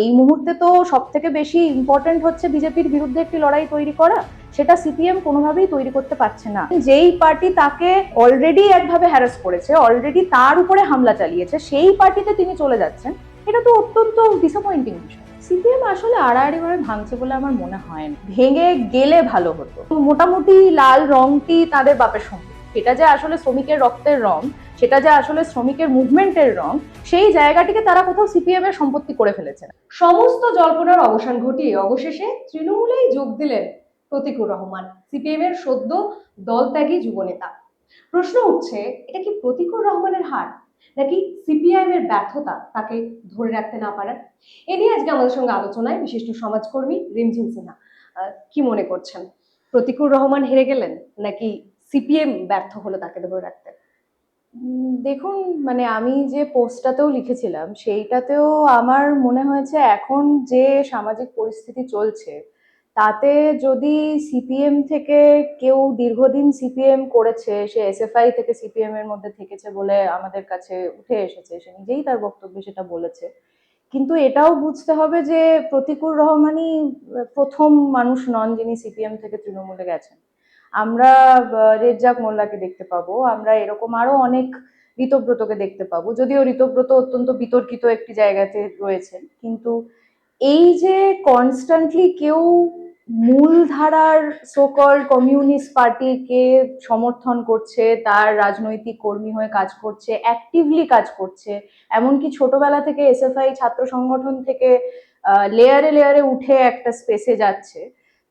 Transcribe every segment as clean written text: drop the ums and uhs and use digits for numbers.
এই মুহূর্তে তো সব থেকে বেশি ইম্পর্টেন্ট হচ্ছে বিজেপির বিরুদ্ধে একটি লড়াই তৈরি করা। সেটা সিপিএম কোনোভাবেই তৈরি করতে পারছে না। যেই পার্টি তাকে অলরেডি একভাবে হ্যারাস করেছে, অলরেডি তার উপরে হামলা চালিয়েছে, সেই পার্টিতে তিনি চলে যাচ্ছেন, এটা তো অত্যন্ত ডিসঅ্যাপয়েন্টিং বিষয়। সিপিএম আসলে আড়াআড়ি ভাবে ভাঙছে বলে আমার মনে হয় না। ভেঙে গেলে ভালো হতো। মোটামুটি লাল রংটি তাদের বাপের সম্পত্তি। সেটা যে আসলে শ্রমিকের রক্তের রং, সেটা যে আসলে শ্রমিকের মুভমেন্টের রং, সেই জায়গাটিকে তারা কোথাও সিপিএম এর সম্পত্তি করে ফেলেছে। সমস্ত জল্পনার অবসান ঘটিয়ে অবশেষে তৃণমূলেই যোগ দিলেন প্রতীকুর রহমান, সিপিএম এর সদ্য দলত্যাগী যুবনেতা। প্রশ্ন উঠছে, এটা কি প্রতীকুর রহমানের হার, নাকি সিপিআইএম এর ব্যর্থতা তাকে ধরে রাখতে না পারার? এ নিয়ে আজকে আমাদের সঙ্গে আলোচনায় বিশিষ্ট সমাজকর্মী রিমঝিম সিনহা। কি মনে করছেন, প্রতীকুর রহমান হেরে গেলেন, নাকি সিপিএম ব্যর্থ হলো তাকে ধরে রাখতে? দেখুন, মানে আমি যে পোস্টটাতেও লিখেছিলাম সেইটাতেও আমার মনে হয়েছে এখন যে সামাজিক পরিস্থিতি চলছে তাতে যদি সিপিএম থেকে কেউ দীর্ঘদিন সিপিএম করেছে, সে এসএফআই থেকে সিপিএম এর মধ্যে থেকেছে বলে আমাদের কাছে উঠে এসেছে, সে নিজেই তার বক্তব্যে সেটা বলেছে, কিন্তু এটাও বুঝতে হবে যে প্রতীকুর রহমানই প্রথম মানুষ নন যিনি সিপিএম থেকে তৃণমূলে গেছেন। আমরা রেজ্জাক মোল্লাকে দেখতে পাবো, আমরা এরকম আরো অনেক, ঋতব্রতকে দেখতে পাবো, যদিও ঋতব্রত অত্যন্ত বিতর্কিত একটি জায়গাতে রয়েছেন, কিন্তু এই যে কনস্ট্যান্টলি কেউ মূলধারার সোকল কমিউনিস্ট পার্টিকে সমর্থন করছে, তার রাজনৈতিক কর্মী হয়ে কাজ করছে, অ্যাক্টিভলি কাজ করছে, এমনকি ছোটবেলা থেকে এসএফআই ছাত্র সংগঠন থেকে লেয়ারে লেয়ারে উঠে একটা স্পেসে যাচ্ছে,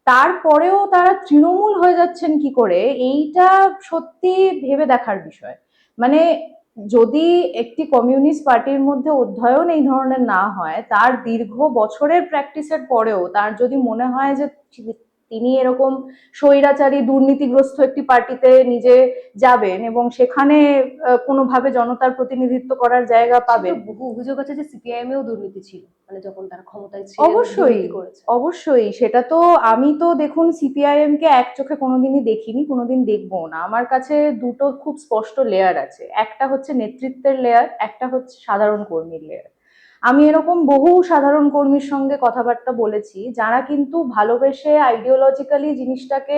তারপরেও তারা তৃণমূল হয়ে যাচ্ছেন কি করে, এইটা সত্যি ভেবে দেখার বিষয়। মানে যদি একটি কমিউনিস্ট পার্টির মধ্যে অধ্যয়ন এই ধরনের না হয়, তার দীর্ঘ বছরের প্র্যাকটিসের পরেও তার যদি মনে হয় যে তিনি এরকম স্বৈরাচারী দুর্নীতিগ্রস্ত একটি পার্টিতে নিজে যাবেন এবং সেখানে কোনোভাবে জনতার প্রতিনিধিত্ব করার জায়গা পাবেন। বহু অভিযোগ আছে যে সিপিআইএম এও দুর্নীতি ছিল, মানে যখন তারা ক্ষমতায় ছিল অবশ্যই, দুর্নীতি করেছে। অবশ্যই সেটা তো আমি তো দেখুন সিপিআইএম কে এক চোখে কোনোদিনই দেখিনি, কোনোদিন দেখবো না। আমার কাছে দুটো খুব স্পষ্ট লেয়ার আছে, একটা হচ্ছে নেতৃত্বের লেয়ার, একটা হচ্ছে সাধারণ কর্মীর লেয়ার। আমি এরকম বহু সাধারণ কর্মীর সঙ্গে কথাবার্তা বলেছি যারা কিন্তু ভালোবেসে আইডিওলজিক্যালি জিনিসটাকে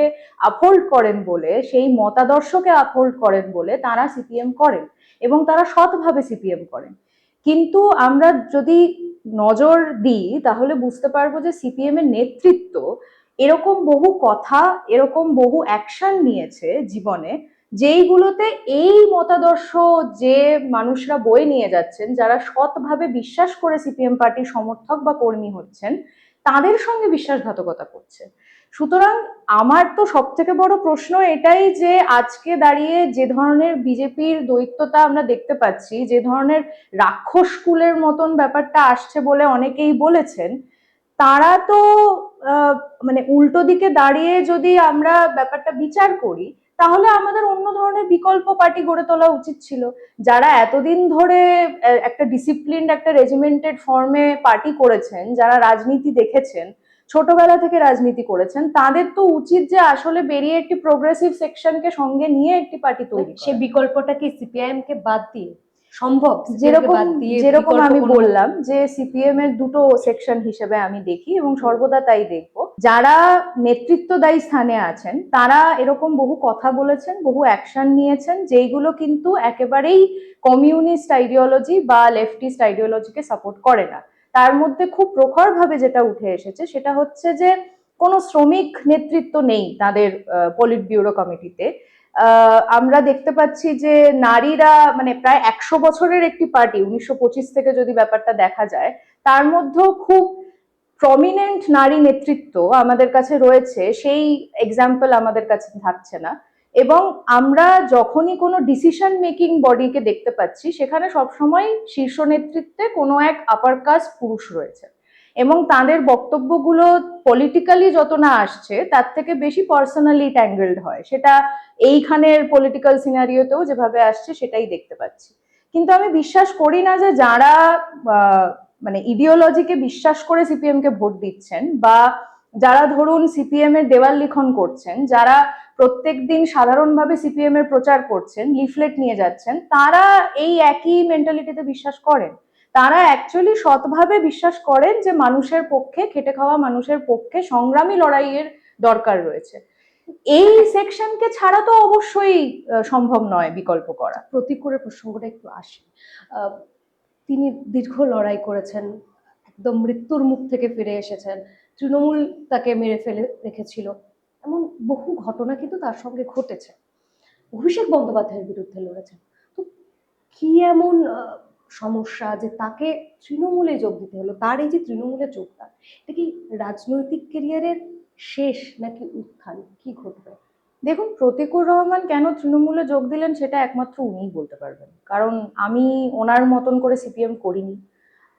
আপহোল্ড করেন বলে, সেই মতাদর্শকে আপহোল্ড করেন বলে তারা সিপিএম করেন এবং তারা সৎভাবে সিপিএম করেন। কিন্তু আমরা যদি নজর দিই তাহলে বুঝতে পারবো যে সিপিএম এর নেতৃত্ব এরকম বহু কথা, এরকম বহু অ্যাকশন নিয়েছে জীবনে, যেইগুলোতে এই মতাদর্শ যে মানুষরা বয়ে নিয়ে যাচ্ছেন, যারা সৎভাবে বিশ্বাস করে সিপিএম পার্টির সমর্থক বা কর্মী হচ্ছেন, তাদের সঙ্গে বিশ্বাসঘাতকতা করছে। সুতরাং আমার তো সব থেকে বড় প্রশ্ন এটাই যে আজকে দাঁড়িয়ে যে ধরনের বিজেপির দ্বৈততা আমরা দেখতে পাচ্ছি, যে ধরনের রাক্ষস কুলের মতন ব্যাপারটা আসছে বলে অনেকেই বলেছেন, তারা তো মানে উল্টো দিকে দাঁড়িয়ে যদি আমরা ব্যাপারটা বিচার করি, তাহলে আমাদের অন্য ধরনের বিকল্প পার্টি গড়ে তোলা উচিত ছিল। যারা এতদিন ধরে একটা ডিসিপ্লিনড, একটা রেজিমেন্টেড ফর্মে পার্টি করেছেন, যারা রাজনীতি দেখেছেন, ছোটবেলা থেকে রাজনীতি করেছেন, তাদের তো উচিত যে আসলে বেরিয়ে একটি প্রোগ্রেসিভ সেকশনকে সঙ্গে নিয়ে একটি পার্টি তৈরি করা। সেই বিকল্পটা কি সিপিআইএম কে বাদ দিয়ে সম্ভব? যেরকম যেরকম আমি বললাম যে সিপিএম এর দুটো সেকশন হিসেবে আমি দেখি এবং সর্বদা তাই দেখব। যারা নেতৃত্বদায়ী স্থানে আছেন তারা এরকম বহু কথা বলেছেন, বহু অ্যাকশন নিয়েছেন, যেইগুলো কিন্তু একেবারেই কমিউনিস্ট আইডিওলজি বা লেফটিস্ট আইডিওলজিকে সাপোর্ট করে না। তার মধ্যে খুব প্রখরভাবে যেটা উঠে এসেছে সেটা হচ্ছে যে কোনো শ্রমিক নেতৃত্ব নেই তাদের পলিট ব্যুরো কমিটিতে। আমরা দেখতে পাচ্ছি যে নারীরা, মানে প্রায় 100 বছরের একটি পার্টি, 1925 থেকে যদি ব্যাপারটা দেখা যায়, তার মধ্যেও খুব প্রমিনেন্ট নারী নেতৃত্ব আমাদের কাছে রয়েছে, সেই এক্সাম্পল আমাদের কাছে থাকছে না। এবং আমরা যখনই কোনো ডিসিশন মেকিং বডিকে দেখতে পাচ্ছি, সেখানে সবসময় শীর্ষ নেতৃত্বে কোনো এক আপার কাস্ট পুরুষ রয়েছে এবং তাদের বক্তব্যগুলো পলিটিক্যালি যত না আসছে তার থেকে বেশি পার্সোনালি ট্যাঙ্গেলড হয়। সেটা এইখানের পলিটিক্যাল সিনারিওতেও যেভাবে আসছে সেটাই দেখতে পাচ্ছি। কিন্তু আমি বিশ্বাস করি না যে যারা মানে ইডিওলজিকে বিশ্বাস করে সিপিএম কে ভোট দিচ্ছেন, বা যারা ধরুন সিপিএম এর দেওয়াল লিখন করছেন, যারা প্রত্যেকদিন সাধারণভাবে সিপিএম এর প্রচার করছেন, লিফলেট নিয়ে যাচ্ছেন, তারা এই একই মেন্টালিটিতে বিশ্বাস করেন। তারা অ্যাকচুয়ালি সৎভাবে বিশ্বাস করেন যে মানুষের পক্ষে, খেটে খাওয়া মানুষের পক্ষে সংগ্রামী লড়াইয়ের দরকার রয়েছে। এই সেকশনকে ছাড়া তো অবশ্যই সম্ভব নয় বিকল্প করা। প্রতিকূলের প্রসঙ্গটা একটু আসে। আহ, তিনি দীর্ঘ লড়াই করেছেন, একদম মৃত্যুর মুখ থেকে ফিরে এসেছেন, তৃণমূল তাকে মেরে ফেলে রেখেছিল, এমন বহু ঘটনা কিন্তু তার সঙ্গে ঘটেছে। অভিষেক বন্দ্যোপাধ্যায়ের বিরুদ্ধে লড়েছেন, তো কি এমন সমস্যা যে তাকে তৃণমূলে যোগ দিতে হলো? তার এই যে তৃণমূলে যোগদান, এটা কি রাজনৈতিক ক্যারিয়ারের শেষ নাকি উত্থান? কি ঘটবে? দেখুন, প্রতিকুর রহমান কেন তৃণমূলে যোগ দিলেন সেটা একমাত্র উনিই বলতে পারবেন, কারণ আমি ওনার মতন করে সিপিএম করিনি।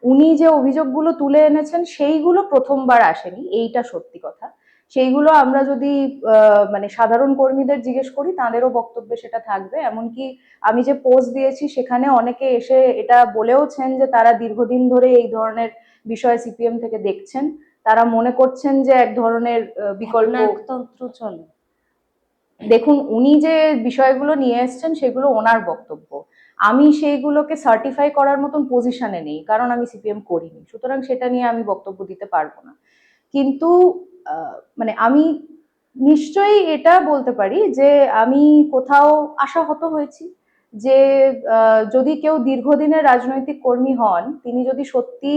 উনি যে অভিযোগগুলো তুলে এনেছেন সেইগুলো প্রথমবার আসেনি, এইটা সত্যি কথা। সেইগুলো আমরা যদি মানে সাধারণ কর্মীদের জিজ্ঞেস করি তাদেরও বক্তব্যে সেটা থাকবে। এমনকি আমি যে পোস্ট দিয়েছি সেখানে অনেকে এসে এটা বলেওছেন যে তারা দীর্ঘদিন ধরে এই ধরনের বিষয় সিপিএম থেকে দেখছেন, তারা মনে করছেন যে এক ধরনের বিকল্প তন্ত্র চলে। দেখুন, উনি যে বিষয়গুলো নিয়ে এসছেন সেগুলো ওনার বক্তব্য, আমি সেইগুলোকে সার্টিফাই করার মতন পজিশনে নেই, কারণ আমি সিপিএম করিনি, সুতরাং সেটা নিয়ে আমি বক্তব্য দিতে পারবো না। কিন্তু মানে আমি নিশ্চয়ই এটা বলতে পারি যে আমি কোথাও আশাহত হয়েছি যে যদি কেউ দীর্ঘদিনের রাজনৈতিক কর্মী হন, তিনি যদি সত্যি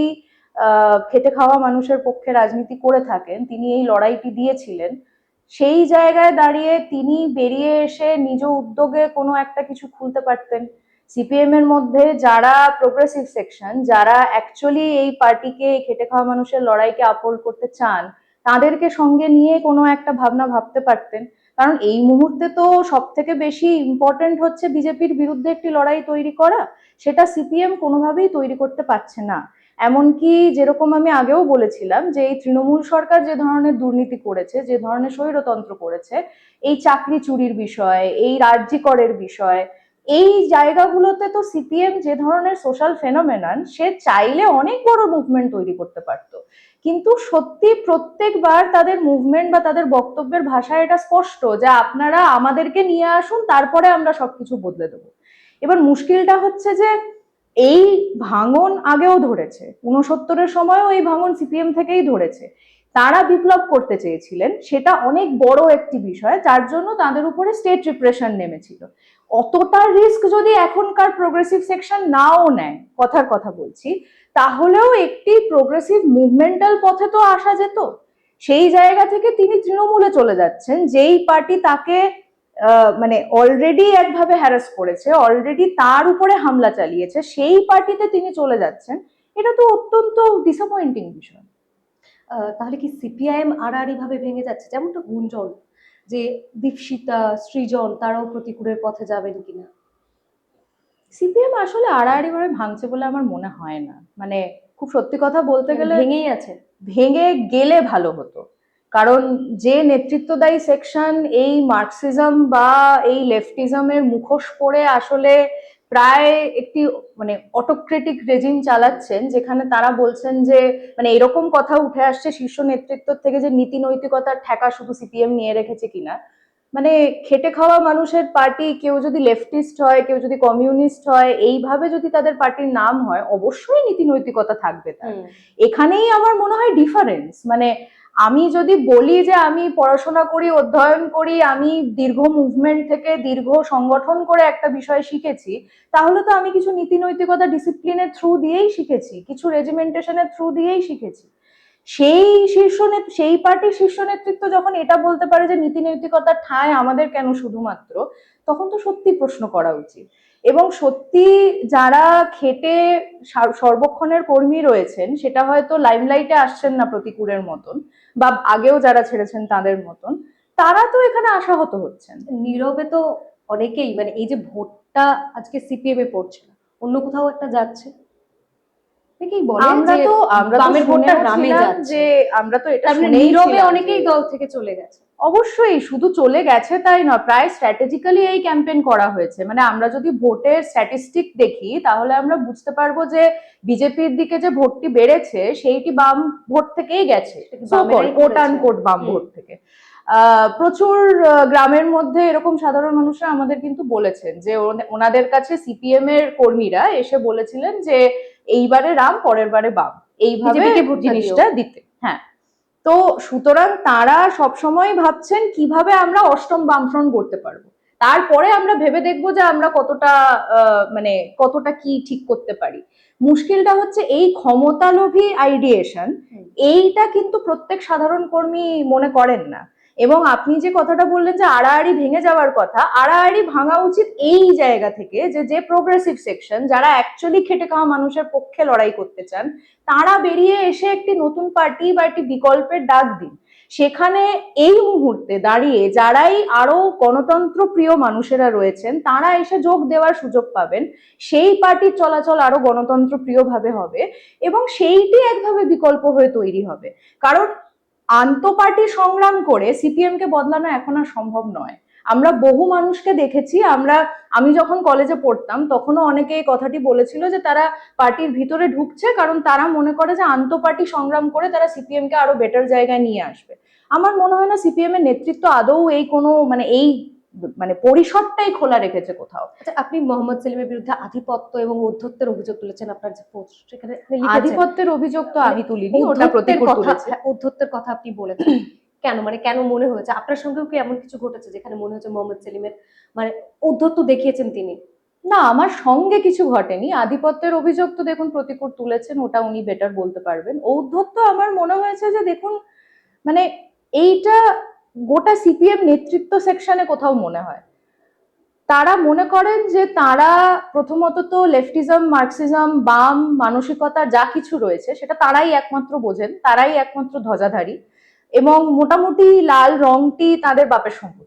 খেটে খাওয়া মানুষের পক্ষে রাজনীতি করে থাকেন, তিনি এই লড়াইটি দিয়েছিলেন, সেই জায়গায় দাঁড়িয়ে তিনি বেরিয়ে এসে নিজ উদ্যোগে কোনো একটা কিছু খুলতে পারতেন। সিপিএম এর মধ্যে যারা প্রোগ্রেসিভ সেকশন, যারা অ্যাকচুয়ালি এই পার্টিকে, খেটে খাওয়া মানুষের লড়াইকে আপহোল্ড করতে চান, তাদেরকে সঙ্গে নিয়ে কোনো একটা ভাবনা ভাবতে পারতেন। কারণ এই মুহূর্তে তো সব থেকে বেশি ইম্পর্টেন্ট হচ্ছে বিজেপির বিরুদ্ধে একটি লড়াই তৈরি করা, সেটা সিপিএম কোনোভাবেই তৈরি করতে পারছে না। এমনকি যেরকম আমি আগেও বলেছিলাম যে এই তৃণমূল সরকার যে ধরনের দুর্নীতি করেছে, যে ধরনের স্বৈরতন্ত্র করেছে, এই চাকরি চুরির বিষয়, এই রাজ্যি করের বিষয়, এই জায়গাগুলোতে তো সিপিএম যে ধরনের সোশ্যাল ফেনোমেনন, সে চাইলে অনেক বড় মুভমেন্ট তৈরি করতে পারত। কিন্তু সত্যি প্রত্যেকবার তাদের মুভমেন্ট বা তাদের বক্তব্যের ভাষায় এটা স্পষ্ট যে আপনারা আমাদেরকে নিয়ে আসুন, তারপরে আমরা সবকিছু বদলে দেবো। এবার মুশকিলটা হচ্ছে যে এই ভাঙন আগেও ধরেছে, 69-এর সময়ও এই ভাঙন সিপিএম থেকেই ধরেছে। তারা বিপ্লব করতে চেয়েছিলেন, সেটা অনেক বড় একটি বিষয়, যার জন্য তাদের উপরে স্টেট রিপ্রেশন নেমেছিল। অতটা রিস্ক যদি এখনকার প্রোগ্রেসিভ সেকশন নাও নেয়, কথার কথা বলছি, তাহলেও একটি প্রোগ্রেসিভ মুভমেন্টাল পথে তো আসা যেত। সেই জায়গা থেকে তিনি তৃণমূলে চলে যাচ্ছেন, যেই পার্টি তাকে মানে অলরেডি একভাবে হ্যারাস করেছে, অলরেডি তার উপরে হামলা চালিয়েছে, সেই পার্টিতে তিনি চলে যাচ্ছেন। এটা তো অত্যন্ত ডিসঅ্যাপয়েন্টিং বিষয়। তাহলে কি সিপিআইএম আড়াআড়ি ভাবে ভেঙে যাচ্ছে? যেমনটা গুঞ্জন যে দীপশিতা, সৃজন তারাও প্রতিকূলের পথে যাবেন কিনা। সিপিএম আসলে আড়াআড়ি ভাবে ভাঙছে বলে আমার মনে হয় না। মানে খুব সত্যি কথা বলতে গেলে ভেঙেই আছে। ভেঙে গেলে ভালো হতো, কারণ যে নেতৃত্বদায়ী সেকশন এই মার্কসিজম বা এই লেফটিজমের মুখোশ পরে আসলে প্রায় একটি মানে অটোক্রেটিক রেজিম চালাচ্ছেন, যেখানে তারা বলছেন যে মানে এরকম কথা উঠে আসছে শীর্ষ নেতৃত্ব থেকে যে নীতি নৈতিকতার ঠেকা শুধু সিপিএম নিয়ে রেখেছে কিনা। মানে খেটে খাওয়া মানুষের পার্টি, কেউ যদি লেফটিস্ট হয়, কেউ যদি কমিউনিস্ট হয়, এইভাবে যদি তাদের পার্টির নাম হয়, অবশ্যই নীতি নৈতিকতা থাকবে তার। এখানেই আমার মনে হয় ডিফারেন্স। মানে আমি যদি বলি যে আমি পড়াশোনা করি, অধ্যয়ন করি, আমি দীর্ঘ মুভমেন্ট থেকে, দীর্ঘ সংগঠন করে একটা বিষয় শিখেছি, তাহলে তো আমি কিছু নীতি নৈতিকতা ডিসিপ্লিনের থ্রু দিয়েই শিখেছি, কিছু রেজিমেন্টেশনের থ্রু দিয়েই শিখেছি। সেই পার্টির শীর্ষ নেতৃত্ব যখন এটা বলতে পারে যে নীতি নৈতিকতার ঠাঁই আমাদের কেন শুধুমাত্র, তখন তো সত্যি প্রশ্ন করা উচিত। এবং সত্যি যারা খেটে সর্বক্ষণের কর্মী রয়েছেন, সেটা হয়তো লাইমলাইটে আসছেন না প্রতিকূলের মতন, বা আগেও যারা ছেড়েছেন তাদের মতন, তারা তো এখানে আশাহত হচ্ছেন। নীরবে তো অনেকেই, মানে এই যে ভোটটা আজকে সিপিএম এ পড়ছে না, অন্য কোথাও একটা যাচ্ছে, আমরা তো বামের ভোটটা গ্রামে শুনেওছিলাম যাচ্ছে, যে আমরা তো এটা নীরবে অনেকেই দল থেকে চলে গেছে। অবশ্যই শুধু চলে গেছে তাই নয়, প্রায় স্ট্র্যাটেজিক্যালি এই ক্যাম্পেইন করা হয়েছে। মানে আমরা যদি ভোটের স্ট্যাটিস্টিক দেখি তাহলে আমরা বুঝতে পারবো যে বিজেপির দিকে যে ভোটটি বেড়েছে সেইটি বাম ভোট থেকেই গেছে, কোট আন কোট বাম ভোট থেকে। প্রচুর গ্রামের মধ্যে এরকম সাধারণ মানুষরা আমাদের কিন্তু বলেছেন যে ওনাদের কাছে সিপিএম এর কর্মীরা এসে বলেছিলেন যে এইবারে রাম পরের বারে বাম, এইভাবে BJP কে ভোটটা জিনিসটা দিতে। হ্যাঁ, তো সুতরাং তারা সবসময় ভাবছেন কিভাবে আমরা অষ্টম বামফ্রন্ট করতে পারবো, তারপরে আমরা ভেবে দেখবো যে আমরা কতটা মানে কতটা কি ঠিক করতে পারি। মুশকিলটা হচ্ছে এই ক্ষমতালোভী আইডিয়েশন, এইটা কিন্তু প্রত্যেক সাধারণ কর্মী মনে করেন না। এবং আপনি যে কথাটা বললেন যে আড়াআড়ি ভেঙে যাওয়ার কথা, আড়াআড়ি ভাঙা উচিত এই জায়গা থেকে যে যে প্রোগ্রেসিভ সেকশন যারা অ্যাকচুয়ালি খেটে খাওয়া মানুষের পক্ষে লড়াই করতে চান, তারা বেরিয়ে এসে একটি নতুন পার্টি বা একটি বিকল্পের ডাক দিন। সেখানে এই মুহূর্তে দাঁড়িয়ে যারাই আরো গণতন্ত্র প্রিয় মানুষেরা রয়েছেন তারা এসে যোগ দেওয়ার সুযোগ পাবেন, সেই পার্টির চলাচল আরো গণতন্ত্র প্রিয় ভাবে হবে এবং সেইটি একভাবে বিকল্প হয়ে তৈরি হবে। কারণ আন্তঃপার্টি সংগ্রাম করে সিপিএম কে বদলানো এখন আর সম্ভব নয়। আমরা বহু মানুষকে দেখেছি, আমি যখন কলেজে পড়তাম তখনও অনেকে এই কথাটি বলেছিল যে তারা পার্টির ভিতরে ঢুকছে কারণ তারা মনে করে যে আন্তঃপার্টি সংগ্রাম করে তারা সিপিএম কে আরো বেটার জায়গায় নিয়ে আসবে। আমার মনে হয় না সিপিএম এর নেতৃত্ব আদৌ এই কোনো মানে পরিসরটাই খোলা রেখেছে কোথাও। আচ্ছা, আপনি মোহাম্মদ সেলিমের বিরুদ্ধে আধিপত্য এবং ঔদ্ধত্যের অভিযোগ তুলেছেন আপনার যে পোস্ট, সেখানে আপনি লিখেছেন আধিপত্যের অভিযোগ তো আমি তুলিনি, ওটা ঔদ্ধত্যের প্রতিকূল কথা, তুলেছে। হ্যাঁ, ঔদ্ধত্যের কথা আপনি বলেছেন। কেন, মানে কেন মনে হয়েছে আপনার সঙ্গেও কি এমন কিছু ঘটেছে যেখানে মনে হচ্ছে মোহাম্মদ সেলিমের মানে ঔদ্ধত্য দেখিয়েছেন তিনি? না, আমার সঙ্গে কিছু ঘটেনি। আধিপত্যের অভিযোগ তো দেখুন প্রতিকূল তুলেছেন, ওটা উনি বেটার বলতে পারবেন। ঔদ্ধত্য আমার মনে হয়েছে যে দেখুন মানে এইটা গোটা সিপিএম নেতৃত্ব সেকশনে কোথাও মনে হয় তারা মনে করেন যে তারা প্রথমত তো লেফটিজম, মার্কসিজম, বাম মানসিকতা যা কিছু রয়েছে সেটা তারাই একমাত্র বোঝেন, তারাই একমাত্র ধ্বজাধারী, এবং মোটামুটি লাল রংটি তাদের বাপের সম্পত্তি।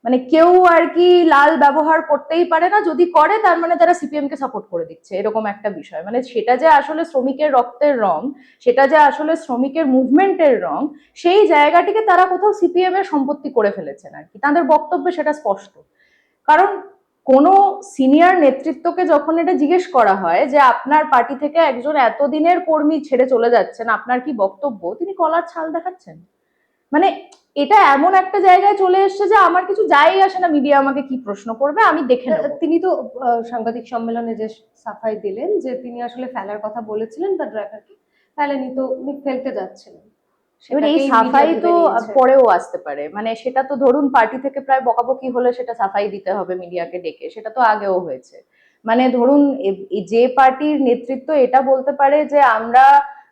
মানে কেউ আর কি লাল ব্যবহার করতেই পারে না, যদি করে তার মানে তারা সিপিএম কে সাপোর্ট করে দিচ্ছে, এরকম একটা বিষয়। মানে সেটা যে আসলে শ্রমিকের রক্তের রং, সেটা যে আসলে শ্রমিকের মুভমেন্টের রং, সেই জায়গাটিকে তারা কোথাও সিপিএম এর সম্পত্তি করে ফেলেছেন আর কি, তাদের বক্তব্যে সেটা স্পষ্ট। কারণ কোনো সিনিয়র নেতৃত্বকে যখন এটা জিজ্ঞেস করা হয় যে আপনার পার্টি থেকে একজন এতদিনের কর্মী ছেড়ে চলে যাচ্ছেন, আপনার কি বক্তব্য, তিনি কলার ছাল দেখাচ্ছেন। মানে এটা এমন একটা জায়গায় চলে এসছে যে আমার কিছু যাই আসে না মিডিয়া আমাকে কি প্রশ্ন করবে, আমি দেখে নেব। তিনি তো সাংবাদিক সম্মেলনে যে সাফাই দিলেন যে তিনি আসলে ফেলার কথা বলেছিলেন তার ড্রাইভারকে, ফেলেনি তো উনি ফেলতে যাচ্ছিলেন। এবার এই সেটাকেই সাফাই media তো তুলে নিয়েছে। পরেও আসতে পারে, মানে সেটা তো ধরুন পার্টি থেকে প্রায় বকাবকি হলে সেটা সাফাই দিতে হবে মিডিয়াকে ডেকে, সেটা তো আগেও হয়েছে। মানে ধরুন যে পার্টির নেতৃত্ব এটা বলতে পারে যে আমরা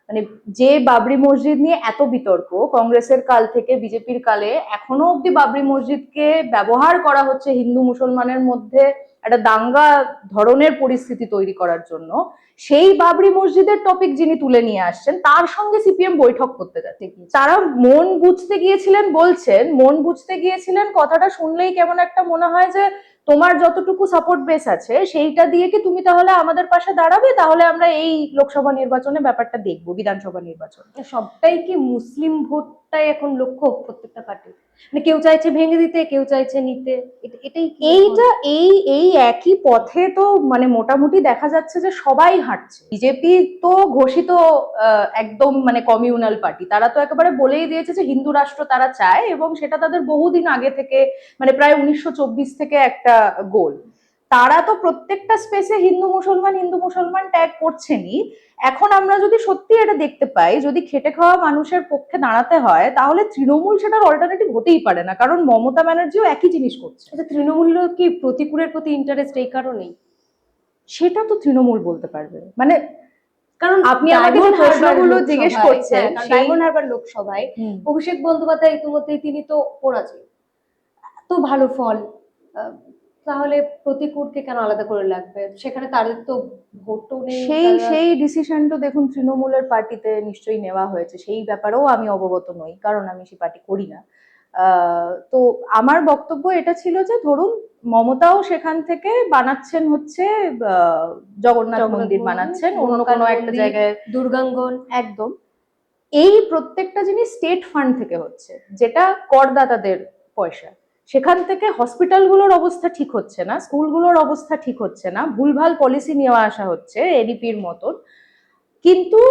মানে যে বাবরি মসজিদ নিয়ে এত বিতর্ক কংগ্রেসের কাল থেকে বিজেপির কালে, এখনো অব্দি বাবরি মসজিদকে ব্যবহার করা হচ্ছে হিন্দু মুসলমানের মধ্যে একটা দাঙ্গা ধরনের পরিস্থিতি তৈরি করার জন্য, সেই বাবরি মসজিদের টপিক যিনি তুলে নিয়ে আসছেন তার সঙ্গে সিপিএম বৈঠক করতে যাচ্ছে। তারা মন বুঝতে গিয়েছিলেন, বলছেন মন বুঝতে গিয়েছিলেন, কথাটা শুনলেই কেমন একটা মনে হয় যে তোমার যতটুকু সাপোর্ট বেস আছে সেইটা দিয়ে কি তুমি তাহলে আমাদের পাশে দাঁড়াবে, তাহলে আমরা এই লোকসভা নির্বাচনে ব্যাপারটা দেখবো, বিধানসভা নির্বাচন। সবটাই কি মুসলিম ভোটটাই এখন লক্ষ্য প্রত্যেকটা পার্টি? মানে কেউ চাইছে ভেঙে দিতে, কেউ চাইছে নিতে, এটাই কি এইটা এই একই পথে তো মানে মোটামুটি দেখা যাচ্ছে যে সবাই হাঁটছে। বিজেপি তো ঘোষিত একদম মানে কমিউনাল পার্টি, তারা তো একেবারে বলেই দিয়েছে যে হিন্দু রাষ্ট্র তারা চায়, এবং সেটা তাদের বহুদিন আগে থেকে মানে প্রায় 1924 থেকে একটা গোল। তারা তো প্রত্যেকটা স্পেসে হিন্দু মুসলমান ট্যাগ করছেনই। এখন আমরা যদি সত্যি এটা দেখতে পাই, যদি খেটে খাওয়া মানুষের পক্ষে দাঁড়াতে হয়, তাহলে তৃণমূল সেটার অল্টারনেটিভ হতেই পারে না, কারণ মমতা ব্যানার্জিও একই জিনিস করছে। আচ্ছা, তৃণমূল কি প্রতিকূলের প্রতি ইন্টারেস্ট এই কারণেই? সেটা তো তৃণমূল বলতে পারবে, মানে কারণ আপনি আমাকে যে প্রশ্নগুলো জিজ্ঞেস করছেন ডায়মন্ড হারবার লোকসভায় অভিষেক বন্দ্যোপাধ্যায় ইতিমধ্যেই তিনি তো পরাজয়, এত ভালো ফল, তাহলে প্রতিকূলকে কেন আলাদা করে লাগবে? সেখানে তাদের তো ভোটও নেই। সেই ডিসিশনটা দেখুন তৃণমূলের পার্টিতে নিশ্চয়ই নেওয়া হয়েছে, সেই ব্যাপারেও আমি অবগত নই কারণ আমি সেই পার্টি করি না। তো আমার বক্তব্য এটা ছিল যে ধরুন মমতাও সেখান থেকে বানাচ্ছেন হচ্ছে জগন্নাথ মন্দির বানাচ্ছেন, অন্য কোনো একটা জায়গায় দুর্গাঙ্গন, একদম। এই প্রত্যেকটা জিনিস স্টেট ফান্ড থেকে হচ্ছে, যেটা করদাতাদের পয়সা। সেখান থেকে হসপিটালগুলোর অবস্থা ঠিক হচ্ছে না, স্কুলগুলোর অবস্থা ঠিক হচ্ছে না, ভুলভাল পলিসি নেওয়া আসা হচ্ছে এডিপির মতন। কিন্তু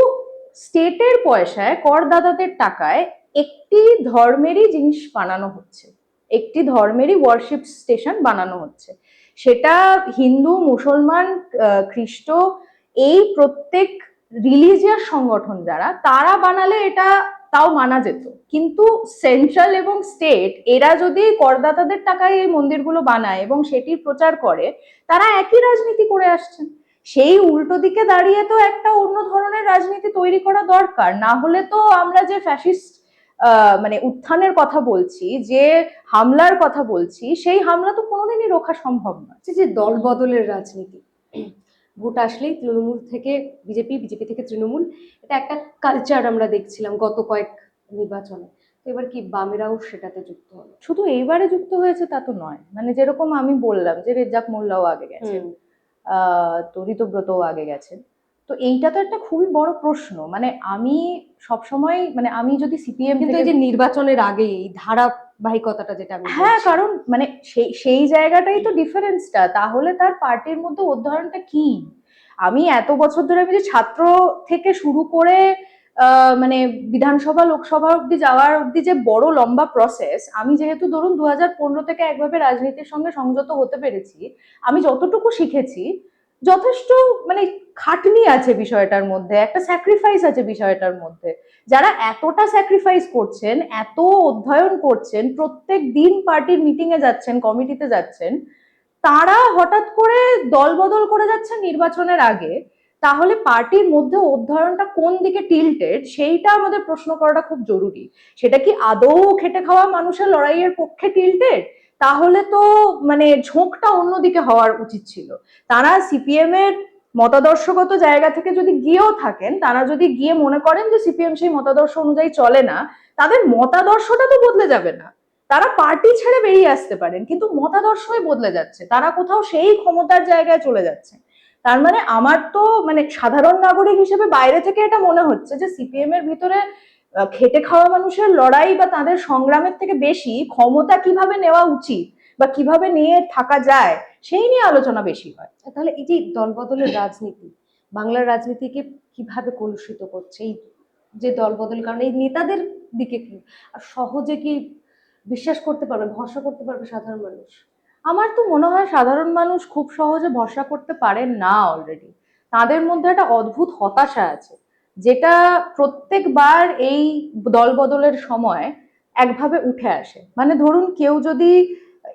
স্টেটের পয়সায় করদাতাদের টাকায় একটি ধর্মেরই জিনিস বানানো হচ্ছে, একটি ধর্মেরই ওয়ার্শিপ স্টেশন বানানো হচ্ছে। সেটা হিন্দু, মুসলমান, খ্রিস্ট এই প্রত্যেক রিলিজিয়াস সংগঠন যারা, তারা বানালে এটা তাও মানা যেত, কিন্তু সেন্ট্রাল এবং স্টেট এরা যদি করদাতাদের টাকায় এই মন্দিরগুলো বানায় এবং সেটির প্রচার করে, তারা একই রাজনীতি করে আসছেন। সেই উল্টো দিকে দাঁড়িয়ে তো একটা অন্য ধরনের রাজনীতি তৈরি করা দরকার, না হলে তো আমরা যে ফ্যাসিস্ট মানে উত্থানের কথা বলছি, যে হামলার কথা বলছি, সেই হামলা তো কোনোদিনই রোখা সম্ভব নয়। যে দল বদলের রাজনীতি, ভোট আসলেই তৃণমূল থেকে বিজেপি, বিজেপি থেকে তৃণমূল, এটা একটা কালচার আমরা দেখছিলাম গত কয়েক নির্বাচনে। তো এবার কি বামেরাও সেটাতে যুক্ত হলো? শুধু এইবারে যুক্ত হয়েছে তা তো নয়, মানে যেরকম আমি বললাম যে রেজ্জাক মোল্লাও আগে গেছেন, তো ঋতব্রতও আগে গেছেন। তো এইটা তো একটা খুবই বড় প্রশ্ন। মানে আমি সবসময়, মানে আমি যদি সিপিএম কিন্তু এই যে নির্বাচনের আগে এই ধারাবাহিকতাটা যেটা আমি হ্যাঁ, বলছি। কারণ মানে সেই জায়গাটাই তো ডিফারেন্সটা। তাহলে তার পার্টির মধ্যে অধ্যয়নটা কি? আমি এত বছর ধরে, আমি যে ছাত্র থেকে শুরু করে মানে বিধানসভা লোকসভা অব্দি যাওয়ার অব্দি যে বড় লম্বা প্রসেস, আমি যেহেতু ধরুন 2015 থেকে একভাবে রাজনীতির সঙ্গে সংযত হতে পেরেছি, আমি যতটুকু শিখেছি যথেষ্ট মানে খাটনি আছে বিষয়টার মধ্যে, একটা স্যাক্রিফাইস আছে বিষয়টার মধ্যে। যারা এতটা স্যাক্রিফাইস করছেন, এত অধ্যয়ন করছেন, প্রত্যেক দিন পার্টির মিটিং এ যাচ্ছেন, কমিটিতে যাচ্ছেন, তারা হঠাৎ করে দল বদল করে যাচ্ছেন নির্বাচনের আগে, তাহলে পার্টির মধ্যে অধ্যয়নটা কোন দিকে টিল্টেড, সেইটা আমাদের প্রশ্ন করাটা খুব জরুরি। সেটা কি আদৌ খেটে খাওয়া মানুষের লড়াইয়ের পক্ষে টিল্টেড? তাহলে তো মানে ঝোঁকটা অন্যদিকে হওয়ার উচিত ছিল। তারা সিপিএম এর মতাদর্শগত জায়গা থেকে যদি গিয়েও থাকেন, তারা যদি গিয়ে মনে করেন যে সিপিএম সেই মতাদর্শ অনুযায়ী চলে না, তাদের মতাদর্শটা তো বদলে যাবে না। তারা পার্টি ছেড়ে বেরিয়ে আসতে পারেন, কিন্তু মতাদর্শই বদলে যাচ্ছে, তারা কোথাও সেই ক্ষমতার জায়গায় চলে যাচ্ছে। তার মানে আমার তো মানে সাধারণ নাগরিক হিসেবে বাইরে থেকে এটা মনে হচ্ছে যে সিপিএম এর ভিতরে খেটে খাওয়া মানুষের লড়াই বা তাদের সংগ্রামের থেকে বেশি ক্ষমতা কিভাবে নেওয়া উচিত বা কিভাবে নিয়ে থাকা যায় সেই নিয়ে আলোচনা বেশি হয়। তাহলে এই যে দল বদলের রাজনীতি বাংলার রাজনীতিকে কিভাবে কলুষিত করছে, এই যে দল বদল, কারণ এই নেতাদের দিকে কি আর সহজে কি বিশ্বাস করতে পারবে, ভরসা করতে পারবে সাধারণ মানুষ? আমার তো মনে হয় সাধারণ মানুষ খুব সহজে ভরসা করতে পারেন না অলরেডি। তাদের মধ্যে একটা অদ্ভুত হতাশা আছে, যেটা প্রত্যেকবার এই দল বদলের সময় একভাবে উঠে আসে। মানে ধরুন কেউ যদি,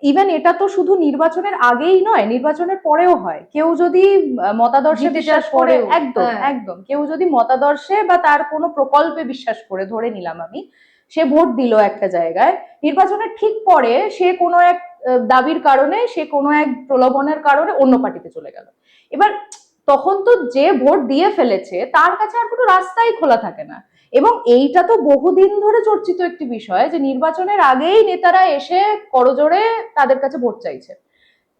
ইভেন এটা তো শুধু নির্বাচনের আগেই নয়, নির্বাচনের পরেও হয়, কেউ যদি মতাদর্শে জিতে বিশ্বাস যাওয়ার করে, পরেও, একদম হ্যাঁ। একদম, কেউ যদি মতাদর্শে বা তার কোনো প্রকল্পে বিশ্বাস করে, ধরে নিলাম আমি, সে ভোট দিল একটা জায়গায়, নির্বাচনের ঠিক পরে সে কোনো এক দাবির কারণে, সে কোনো এক প্রলোভনের কারণে অন্য পার্টিতে চলে গেল। এবার তখন তো যে ভোট দিয়ে ফেলেছে তার কাছে আর কোনো রাস্তাই খোলা থাকে না। এবং এইটা তো বহুদিন ধরে চর্চিত একটি বিষয় যে নির্বাচনের আগেই নেতারা এসে করজোড়ে তাদের কাছে ভোট চাইছে।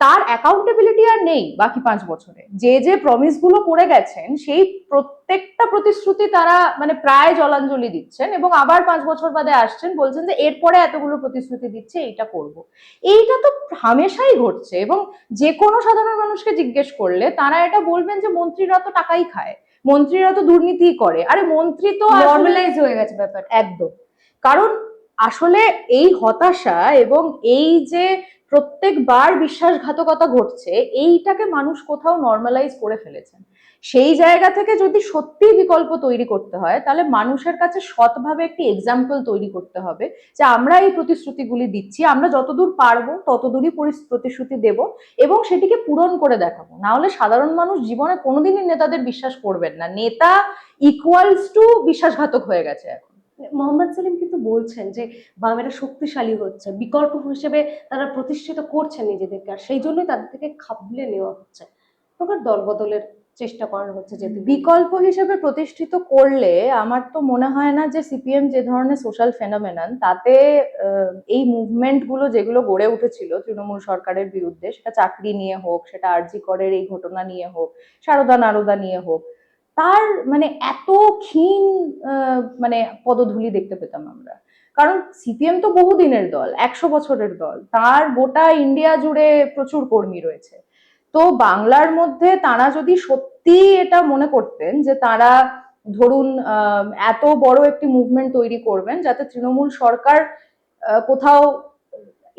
তার অ্যাকাউন্টেবিলিটি আর নেই বাকি 5 বছরে। যে যে প্রমিস গুলো করে গেছেন, সেই প্রত্যেকটা প্রতিশ্রুতি তারা মানে প্রায় জলাঞ্জলি দিচ্ছেন, এবং আবার 5 বছর বাদে আসছেন, বলছেন যে এরপরে এতগুলো প্রতিশ্রুতি দিচ্ছে, এইটা করব। এইটা তো হামেশাই ঘটছে, এবং যে কোনো সাধারণ মানুষকে জিজ্ঞেস করলে তারা এটা বলবেন যে মন্ত্রীরা তো টাকাই খায়, মন্ত্রীরা তো দুর্নীতি করে। আরে মন্ত্রী তো নর্মালাইজ হয়ে গেছে ব্যাপার একদম। কারণ আসলে এই হতাশা এবং এই যে প্রত্যেকবার বিশ্বাসঘাতকতা ঘটছে, এইটাকে মানুষ কোথাও নর্মালাইজ করে ফেলেছেন। সেই জায়গা থেকে যদি সত্যি বিকল্প তৈরি করতে হয়, তাহলে মানুষের কাছে সৎভাবে একটি এক্সাম্পল তৈরি করতে হবে যে আমরা এই প্রতিশ্রুতিগুলি দিচ্ছি, আমরা যতদূর পারবো ততদূরই প্রতিশ্রুতি দেব এবং সেটিকে পূরণ করে দেখাবো। না হলে সাধারণ মানুষ জীবনে কোনোদিনই নেতাদের বিশ্বাস করবেন না। নেতা ইকুয়ালস টু বিশ্বাসঘাতক হয়ে গেছে এখন। মোহাম্মদ সেলিম কিন্তু বলছেন যে বামেরা শক্তিশালী হচ্ছে, বিকল্প হিসেবে তারা প্রতিষ্ঠিত করছেন নিজেদেরকে, আর সেই জন্যই তাদের থেকে খাবলে নেওয়া হচ্ছে, প্রকার দল বদলের চেষ্টা করানো হচ্ছে। যে বিকল্প হিসেবে প্রতিষ্ঠিত করলে আমার তো মনে হয় না যে সিপিএম যে ধরনের সোশ্যাল ফেনোমেনন, তাতে এই মুভমেন্ট গুলো যেগুলো গড়ে উঠেছিল তৃণমূল সরকারের বিরুদ্ধে, সেটা চাকরি নিয়ে হোক, সেটা আরজি করের এই ঘটনা নিয়ে হোক, সারদা নারদা নিয়ে হোক, তার মানে এত ক্ষীণ মানে পদধূলি দেখতে পেতাম আমরা। কারণ সিপিএম তো বহুদিনের দল, 100 বছরের দল, তার গোটা ইন্ডিয়া জুড়ে প্রচুর কর্মী রয়েছে। তো বাংলার মধ্যে তারা যদি সত্যি এটা মনে করতেন যে তারা ধরুন এত বড় একটি মুভমেন্ট তৈরি করবেন যাতে তৃণমূল সরকার কোথাও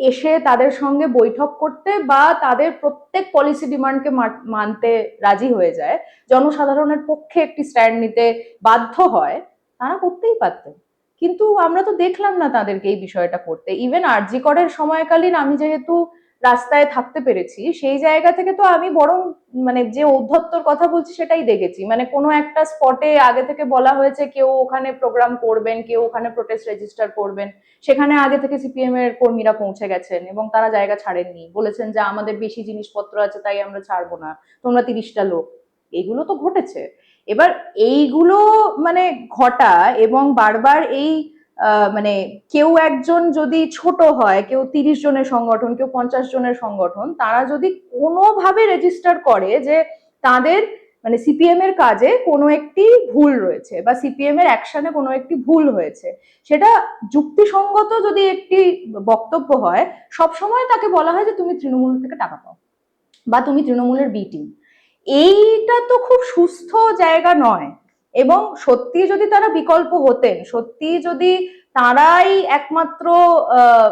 এসে তাদের সঙ্গে বৈঠক করতে বা তাদের প্রত্যেক পলিসি ডিমান্ডকে মানতে রাজি হয়ে যায়, জনসাধারণের পক্ষে একটি স্ট্যান্ড নিতে বাধ্য হয়, তারা করতেই পারতেন। কিন্তু আমরা তো দেখলাম না তাদেরকে এই বিষয়টা করতে। ইভেন আরজি করের সময়কালীন আমি যেহেতু রাস্তায় থাকতে পেরেছি, সেই জায়গা থেকে তো আমি বরং মানে যে ঔদ্ধত্যর কথা বলছি সেটাই দেখেছি। মানে কোনো একটা স্পটে আগে থেকে বলা হয়েছে কেউ ওখানে প্রোগ্রাম করবেন, কেউ ওখানে প্রোটেস্ট রেজিস্টার করবেন, সেখানে আগে থেকে সিপিএম এর কর্মীরা পৌঁছে গেছেন এবং তারা জায়গা ছাড়েননি, বলেছেন যে আমাদের বেশি জিনিসপত্র আছে তাই আমরা ছাড়বো না, তোমরা 30টা লোক। এগুলো তো ঘটেছে। এবার এইগুলো মানে ঘটা এবং বারবার এই মানে কেউ একজন যদি ছোট হয়, কেউ 30 জনের সংগঠন, কেউ 50 জনের সংগঠন, তারা যদি কোনোভাবে রেজিস্টার করে যে তাদের মানে সিপিএম এর কাজে কোনো একটি ভুল রয়েছে বা সিপিএম এর অ্যাকশনে কোনো একটি ভুল হয়েছে, সেটা যুক্তিসঙ্গত যদি একটি বক্তব্য হয়, সবসময় তাকে বলা হয় যে তুমি তৃণমূল থেকে টাকা পাও বা তুমি তৃণমূলের বি টিম। এইটা তো খুব সুস্থ জায়গা নয়। এবং সত্যি যদি তারা বিকল্প হতেন, সত্যি যদি তারাই একমাত্র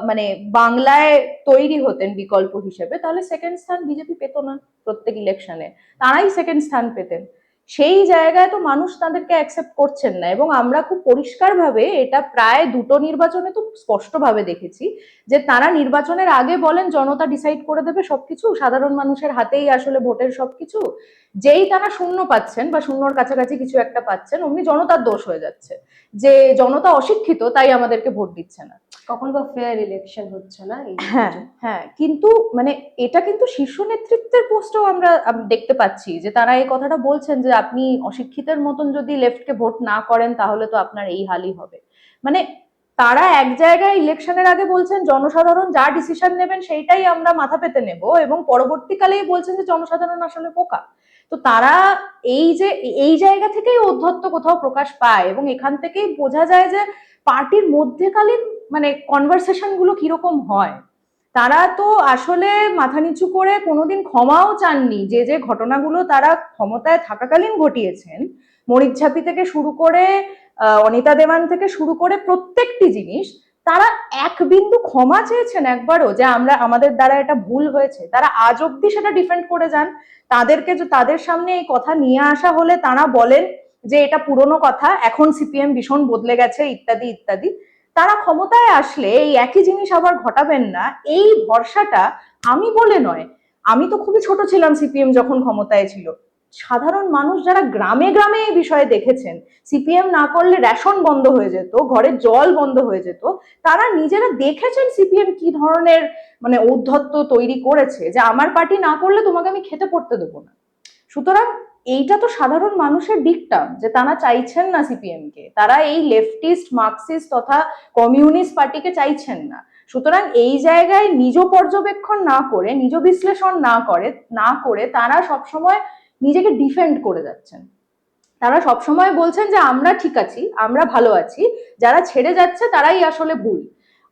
মানে বাংলায় তৈরি হতেন বিকল্প হিসেবে, তাহলে সেকেন্ড স্থান বিজেপি পেত না প্রত্যেক ইলেকশনে, তারাই সেকেন্ড স্থান পেতেন। সেই জায়গায় তো মানুষ তাদেরকে অ্যাকসেপ্ট করছেন না। এবং আমরা খুব পরিষ্কারভাবে এটা প্রায় দুটো নির্বাচনে তো স্পষ্টভাবে দেখেছি যে তারা নির্বাচনের আগে বলেন জনতা ডিসাইড করে দেবে সবকিছু, সাধারণ মানুষের হাতেই আসলে ভোটের সবকিছু। যেই তারা শূন্য পাচ্ছেন বা শূন্যর কাছাকাছি কিছু একটা পাচ্ছেন, অমনি জনতার দোষ হয়ে যাচ্ছে যে জনতা অশিক্ষিত তাই আমাদেরকে ভোট দিচ্ছে না। কখনো বা ফেয়ার ইলেকশন হচ্ছে না এই হ্যাঁ হ্যাঁ, কিন্তু মানে এটা কিন্তু শীর্ষ নেতৃত্বের পোস্টেও আমরা দেখতে পাচ্ছি যে তারা এই কথাটা বলছেন যে আপনি অশিক্ষিতের মতন যদি লেফটকে ভোট না করেন তাহলে তো আপনার এই হালই হবে। মানে তারা এক জায়গায় ইলেকশনের আগে বলছেন জনসাধারণ যা ডিসিশন নেবেন সেইটাই আমরা মাথা পেতে নেব, এবং পরবর্তীকালেই বলছেন যে জনসাধারণ আসলে বোকা। তো তারা এই যে এই জায়গা থেকেই ঔদ্ধত্য কোথাও প্রকাশ পায় এবং এখান থেকেই বোঝা যায় যে পার্টির মধ্যেকালীন মানে কনভারসেশন গুলো কিরকম হয়। তারা তো আসলে মাথা নিচু করে কোনোদিন ক্ষমাও চাননি যে যে ঘটনাগুলো তারা ক্ষমতায় থাকাকালীন ঘটিয়েছেন, মরিচঝাপি থেকে শুরু করে অনিতা দেওয়ান থেকে শুরু করে প্রত্যেকটি জিনিস তারা এক বিন্দু ক্ষমা চেয়েছেন একবারও যে আমরা আমাদের দ্বারা এটা ভুল হয়েছে? তারা আজ অব্দি সেটা ডিফেন্ড করে যান। তাদেরকে যে তাদের সামনে এই কথা নিয়ে আসা হলে তারা বলেন যে এটা পুরনো কথা, এখন সিপিএম ভীষণ বদলে গেছে ইত্যাদি ইত্যাদি। তারা ক্ষমতায় আসলে এই একই জিনিস আবার ঘটাবেন না, এই ভরসাটা আমি বলে নয়, আমি তো খুবই ছোট ছিলাম সিপিএম যখন ক্ষমতায় ছিল, সাধারণ মানুষ যারা গ্রামে গ্রামে এই বিষয়ে দেখেছেন, সিপিএম না করলে রেশন বন্ধ হয়ে যেত, ঘরে জল বন্ধ হয়ে যেত, তারা নিজেরা দেখেছেন সিপিএম কি ধরনের মানে ঔদ্ধত্য তৈরি করেছে যে আমার পার্টি না করলে তোমাকে আমি খেতে পড়তে দেবো না। সুতরাং এইটা তো সাধারণ মানুষের ডিকটাম যে তারা চাইছেন না সিপিএম কে, তারা এই লেফটিস্ট মার্কসিস্ট তথা কমিউনিস্ট পার্টিকে চাইছেন না। সুতরাং এই জায়গায় নিজ পর্যবেক্ষণ না করে, নিজ বিশ্লেষণ না করে তারা সবসময় নিজেকে ডিফেন্ড করে যাচ্ছেন। তারা সবসময় বলছেন যে আমরা ঠিক আছি, আমরা ভালো আছি, যারা ছেড়ে যাচ্ছে তারাই আসলে ভুল।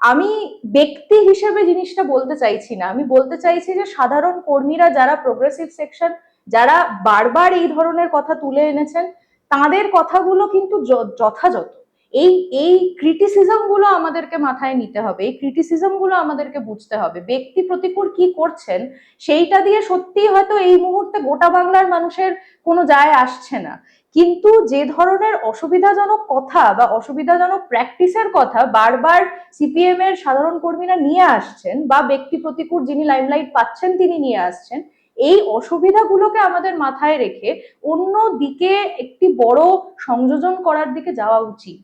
আমি ব্যক্তি হিসেবে জিনিসটা বলতে চাইছি না, আমি বলতে চাইছি যে সাধারণ কর্মীরা যারা প্রোগ্রেসিভ সেকশন, যারা বারবার এই ধরনের কথা তুলে এনেছেন, তাদের কথাগুলো কিন্তু যথাযথ। এই এই ক্রিটিসিজম গুলো আমাদেরকে মাথায় নিতে হবে, এই ক্রিটিসিজম গুলো আমাদেরকে বুঝতে হবে। ব্যক্তি প্রতিকূল কি করছেন সেইটা দিয়ে সত্যিই হয়তো এই মুহূর্তে গোটা বাংলার মানুষের কোনো যায় আসছে না, কিন্তু যে ধরনের অসুবিধাজনক কথা বা অসুবিধাজনক প্র্যাকটিসের কথা বারবার সিপিএম এর সাধারণ কর্মীরা নিয়ে আসছেন বা ব্যক্তি প্রতিকূল যিনি লাইমলাইট পাচ্ছেন তিনি নিয়ে আসছেন, এই অসুবিধাগুলোকে আমাদের মাথায় রেখে অন্য দিকে একটি বড় সংযোজন করার দিকে যাওয়া উচিত।